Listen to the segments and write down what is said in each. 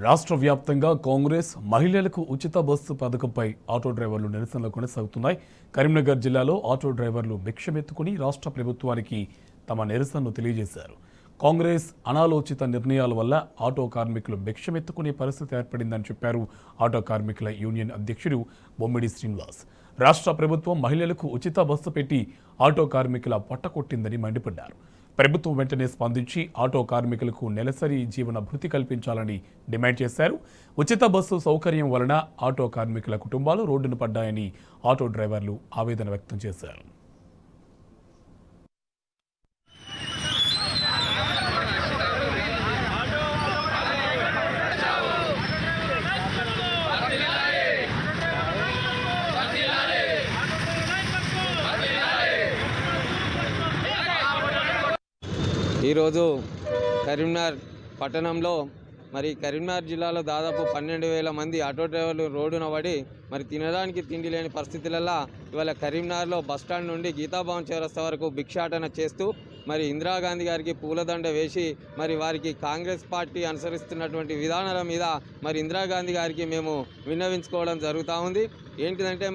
రాష్ట్ర వ్యాప్తంగా కాంగ్రెస్ మహిళలకు ఉచిత బస్సు పథకంపై ఆటో డ్రైవర్లు నిరసనలు కొనసాగుతున్నాయి. కరీంనగర్ జిల్లాలో ఆటో డ్రైవర్లు భిక్షమెత్తుకుని రాష్ట్ర ప్రభుత్వానికి తమ నిరసనను తెలియజేశారు. కాంగ్రెస్ అనాలోచిత నిర్ణయాల వల్ల ఆటో కార్మికులు భిక్షమెత్తుకునే పరిస్థితి ఏర్పడిందని చెప్పారు ఆటో కార్మికుల యూనియన్ అధ్యక్షుడు బొమ్మిడి శ్రీనివాస్. రాష్ట్ర ప్రభుత్వం మహిళలకు ఉచిత బస్సు పెట్టి ఆటో కార్మికుల పొట్టకొట్టిందని మండిపడ్డారు. ప్రభుత్వం వెంటనే స్పందించి ఆటో కార్మికులకు నెలసరి జీవన భృతి కల్పించాలని డిమాండ్ చేశారు. ఉచిత బస్సు సౌకర్యం వలన ఆటో కార్మికుల కుటుంబాలు రోడ్డున పడ్డాయని ఆటో డ్రైవర్లు ఆవేదన వ్యక్తం చేశారు. ఈరోజు కరీంనగర్ పట్టణంలో కరీంనగర్ జిల్లాలో దాదాపు 12,000 మంది ఆటో డ్రైవర్లు రోడ్డున పడి తినడానికి తిండి లేని పరిస్థితులలో ఇవాళ కరీంనగర్లో బస్టాండ్ నుండి గీతాభవన్ చౌరస్తా వరకు భిక్షాటన చేస్తూ ఇందిరాగాంధీ గారికి పూలదండ వేసి వారికి కాంగ్రెస్ పార్టీ అనుసరిస్తున్నటువంటి విధానాల మీద ఇందిరాగాంధీ గారికి మేము విన్నవించుకోవడం జరుగుతూ ఉంది. ఏంటిదంటే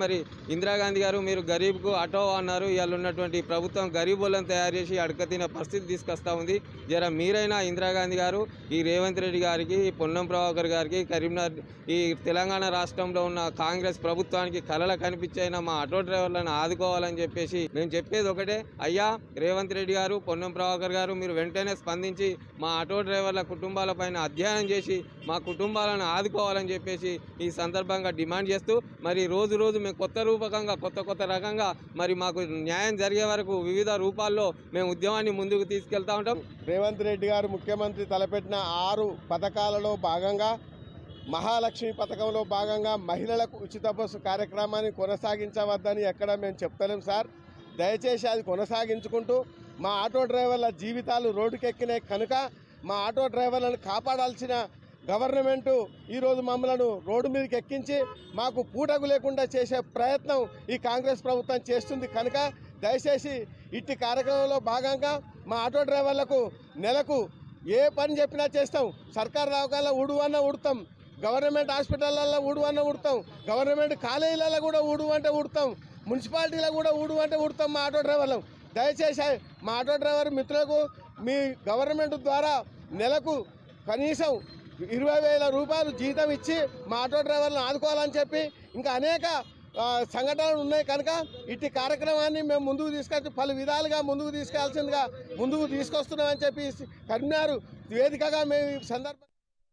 ఇందిరాగాంధీ గారు మీరు గరీబ్కు ఆటో అన్నారు, ఇవాళ ఉన్నటువంటి ప్రభుత్వం గరీబులను తయారు చేసి అడకతిన పరిస్థితి తీసుకొస్తూ ఉంది. జర మీరైనా ఇందిరాగాంధీ గారు ఈ రేవంత్ రెడ్డి గారికి, పొన్నం ప్రభాకర్ గారికి, కరీంనగర్ ఈ తెలంగాణ రాష్ట్రంలో ఉన్న కాంగ్రెస్ ప్రభుత్వానికి కలల కనిపించైనా మా ఆటో డ్రైవర్లను ఆదుకోవాలని చెప్పేసి మేము చెప్పేది ఒకటే, అయ్యా రేవంత్ రెడ్డి గారు, పొన్నం ప్రభాకర్ గారు మీరు వెంటనే స్పందించి మా ఆటో డ్రైవర్ల కుటుంబాలపైన అధ్యయనం చేసి మా కుటుంబాలను ఆదుకోవాలని చెప్పేసి ఈ సందర్భంగా డిమాండ్ చేస్తూ రోజు రోజు మేము కొత్త రూపకంగా కొత్త రకంగా మాకు న్యాయం జరిగే వరకు వివిధ రూపాల్లో మేము ఉద్యమాన్ని ముందుకు తీసుకెళ్తా ఉంటాం. రేవంత్ రెడ్డి గారు ముఖ్యమంత్రి తలపెట్టిన 6 పథకాలలో భాగంగా మహాలక్ష్మి పథకంలో భాగంగా మహిళలకు ఉచిత బస్సు కార్యక్రమాన్ని కొనసాగించవద్దని ఎక్కడ మేము చెప్తలేం సార్. దయచేసి అది కొనసాగించుకుంటూ మా ఆటో డ్రైవర్ల జీవితాలు రోడ్డుకెక్కినాయి కనుక మా ఆటో డ్రైవర్లను కాపాడాల్సిన గవర్నమెంటు ఈరోజు మమ్మలను రోడ్డు మీదకి ఎక్కించి మాకు పూటకు లేకుండా చేసే ప్రయత్నం ఈ కాంగ్రెస్ ప్రభుత్వం చేస్తుంది కనుక దయచేసి ఇట్టి కార్యక్రమంలో భాగంగా మా ఆటో డ్రైవర్లకు నెలకు ఏ పని చెప్పినా చేస్తాం. సర్కారు దవాఖానలో ఉడువన్నా ఉడతాం, గవర్నమెంట్ హాస్పిటళ్ళల్లో ఉడువన్నా ఉడతాం, గవర్నమెంట్ కాలేజీలలో కూడా ఉడువంటే ఉడతాం, మున్సిపాలిటీలో కూడా ఉడువంటే ఉడతాం మా ఆటో డ్రైవర్లు. దయచేసి మా ఆటో డ్రైవర్ మిత్రులకు మీ గవర్నమెంట్ ద్వారా నెలకు కనీసం 20,000 రూపాయలు జీతం ఇచ్చి మా ఆటో డ్రైవర్లను ఆదుకోవాలని చెప్పి ఇంకా అనేక సంఘటనలు ఉన్నాయి కనుక ఇట్టి కార్యక్రమాన్ని మేము ముందుకు తీసుకొచ్చి పలు విధాలుగా ముందుకు తీసుకెళ్లాల్సిందిగా ముందుకు తీసుకొస్తున్నామని చెప్పి కరీంనగర్ వేదికగా మేము ఈ సందర్భం